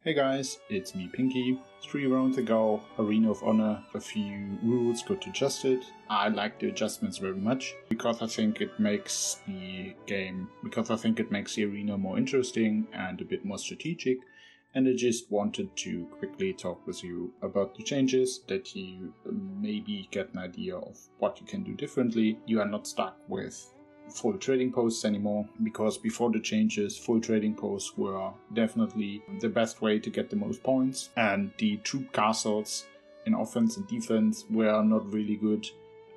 Hey guys, it's me Pinky. 3 rounds ago, Arena of Honor, a few rules got adjusted. I like the adjustments very much because I think it makes the arena more interesting and a bit more strategic. And I just wanted to quickly talk with you about the changes, that you maybe get an idea of what you can do differently. You are not stuck with full trading posts anymore, because before the changes, full trading posts were definitely the best way to get the most points, and the troop castles in offense and defense were not really good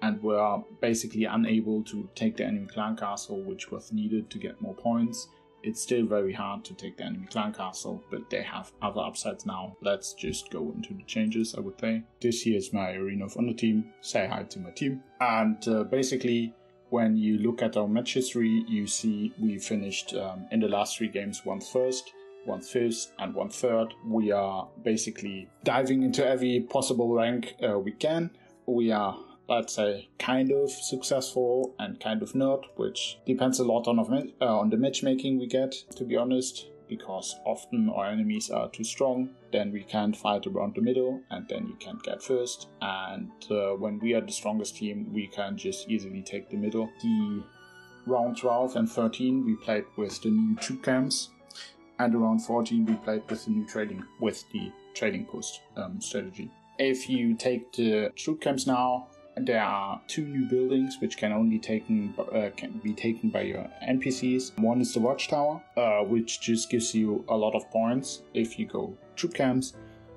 and were basically unable to take the enemy clan castle, which was needed to get more points. It's still very hard to take the enemy clan castle, but they have other upsides now. Let's just go into the changes, I would say. This here is my Arena of Honor team. Say hi to my team. And basically, when you look at our match history, you see we finished in the last 3 games 1 first, 1 fifth, and 1 third. We are basically diving into every possible rank we can. We are, let's say, kind of successful and kind of not, which depends a lot on the matchmaking we get, to be honest, because often our enemies are too strong, then we can't fight around the middle, and then you can't get first. And when we are the strongest team, we can just easily take the middle. The round 12 and 13 we played with the new troop camps, and around 14 we played with the trading post strategy. If you take the troop camps now, there are 2 new buildings which can only be taken by your NPCs. One is the watchtower, which just gives you a lot of points. If you go troop camps,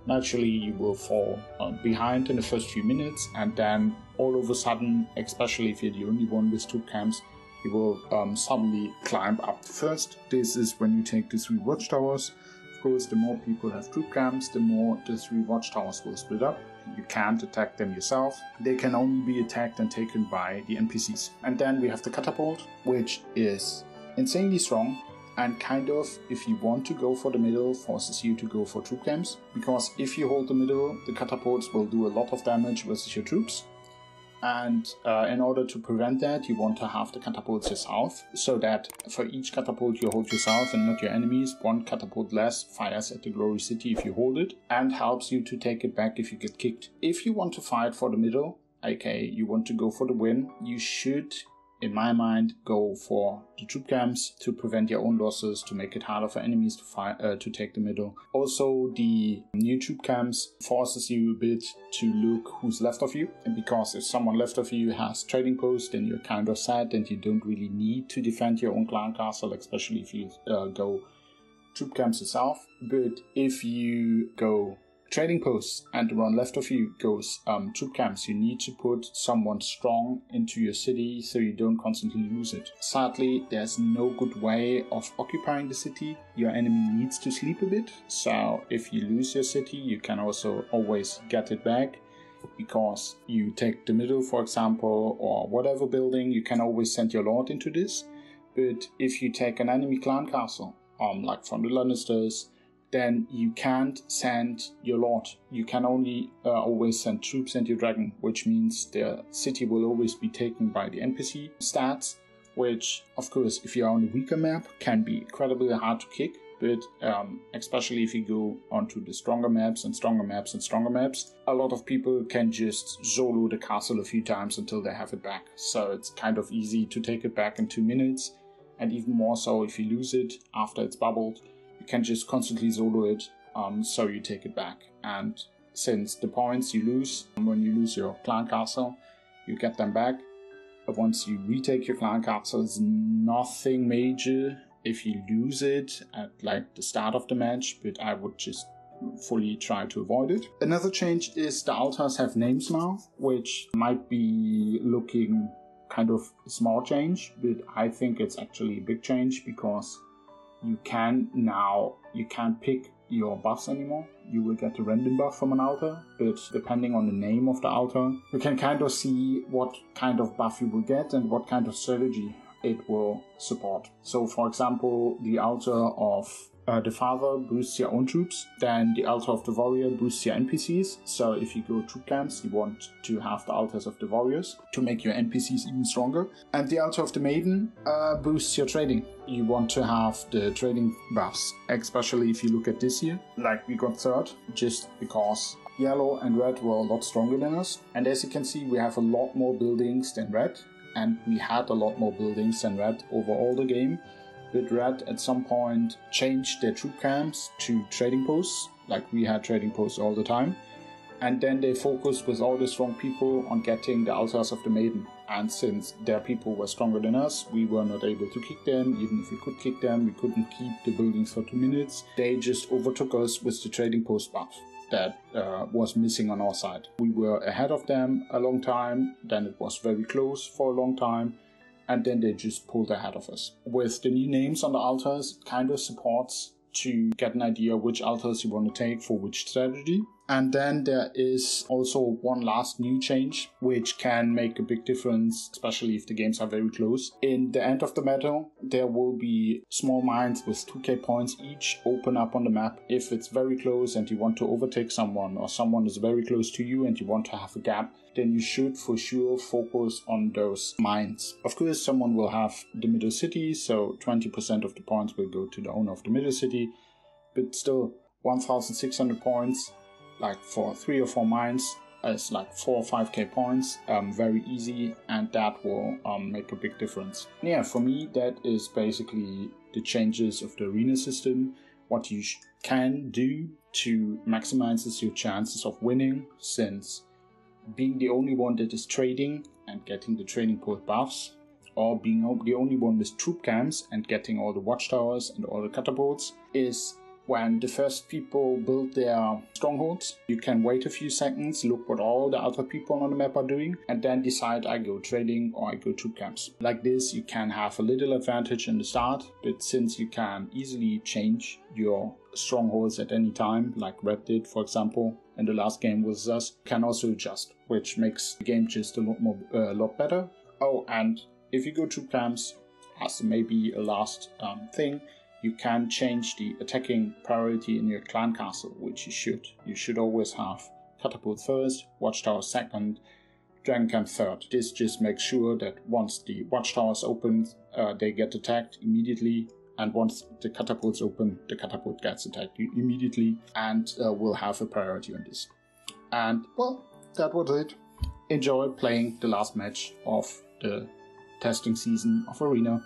naturally you will fall behind in the first few minutes, and then all of a sudden, especially if you're the only one with troop camps, you will suddenly climb up to first. This is when you take the 3 watchtowers. Of course, the more people have troop camps, the more the 3 watchtowers will split up. You can't attack them yourself. They can only be attacked and taken by the NPCs. And then we have the catapult, which is insanely strong and kind of, if you want to go for the middle, forces you to go for troop camps. Because if you hold the middle, the catapults will do a lot of damage versus your troops. And in order to prevent that, you want to have the catapults yourself, so that for each catapult you hold yourself and not your enemies, 1 catapult less fires at the glory city if you hold it, and helps you to take it back if you get kicked. If you want to fight for the middle, aka you want to go for the win, you should, in my mind, go for the troop camps to prevent your own losses, to make it harder for enemies to take the middle. Also, the new troop camps forces you a bit to look who's left of you, and because if someone left of you has trading posts, then you're kind of sad and you don't really need to defend your own clan castle, especially if you go troop camps yourself. But if you go trading posts and the one left of you goes troop camps, you need to put someone strong into your city so you don't constantly lose it. Sadly, there's no good way of occupying the city. Your enemy needs to sleep a bit, so if you lose your city, you can also always get it back, because you take the middle, for example, or whatever building, you can always send your lord into this. But if you take an enemy clan castle, like from the Lannisters, then you can't send your lord. You can only always send troops and your dragon, which means the city will always be taken by the NPC stats, which, of course, if you're on a weaker map, can be incredibly hard to kick. But especially if you go onto the stronger maps and stronger maps and stronger maps, a lot of people can just solo the castle a few times until they have it back. So it's kind of easy to take it back in 2 minutes, and even more so if you lose it after it's bubbled. You can just constantly solo it, so you take it back. And since the points you lose when you lose your clan castle, you get them back. But once you retake your clan castle, it's nothing major if you lose it at like the start of the match, but I would just fully try to avoid it. Another change is the altars have names now, which might be looking kind of a small change, but I think it's actually a big change, because you can't pick your buffs anymore. You will get a random buff from an altar, but depending on the name of the altar, you can kind of see what kind of buff you will get and what kind of strategy it will support. So for example, the altar of The Father boosts your own troops, then the Altar of the Warrior boosts your NPCs. So if you go troop camps, you want to have the Altars of the Warriors to make your NPCs even stronger. And the Altar of the Maiden boosts your trading. You want to have the trading buffs, especially if you look at this year. Like we got third, just because yellow and red were a lot stronger than us. And as you can see, we have a lot more buildings than red. And we had a lot more buildings than red overall the game. But red at some point changed their troop camps to trading posts, like we had trading posts all the time. And then they focused with all the strong people on getting the Altars of the Maiden. And since their people were stronger than us, we were not able to kick them. Even if we could kick them, we couldn't keep the buildings for 2 minutes. They just overtook us with the trading post buff that was missing on our side. We were ahead of them a long time, then it was very close for a long time, and then they just pulled ahead of us. With the new names on the altars, it kind of supports to get an idea which altars you want to take for which strategy. And then there is also one last new change, which can make a big difference, especially if the games are very close. In the end of the battle, there will be small mines with 2k points each open up on the map. If it's very close and you want to overtake someone, or someone is very close to you and you want to have a gap, then you should for sure focus on those mines. Of course, someone will have the middle city, so 20% of the points will go to the owner of the middle city, but still 1,600 points. Like for 3 or 4 mines, it's like 4 or 5k points, very easy, and that will make a big difference. Yeah, for me, that is basically the changes of the arena system, what you can do to maximize your chances of winning, since being the only one that is trading and getting the trading post buffs, or being the only one with troop camps and getting all the watchtowers and all the catapults, is when the first people build their strongholds. You can wait a few seconds, look what all the other people on the map are doing, and then decide I go trading or I go troop camps. Like this, you can have a little advantage in the start, but since you can easily change your strongholds at any time, like Red did, for example, in the last game with us, you can also adjust, which makes the game just a lot better. Oh, and if you go troop camps, as maybe a last thing, you can change the attacking priority in your clan castle, which you should. You should always have catapult first, watchtower second, dragon camp third. This just makes sure that once the watchtowers open, they get attacked immediately, and once the catapults open, the catapult gets attacked immediately, and will have a priority on this. And well, that was it. Enjoy playing the last match of the testing season of Arena.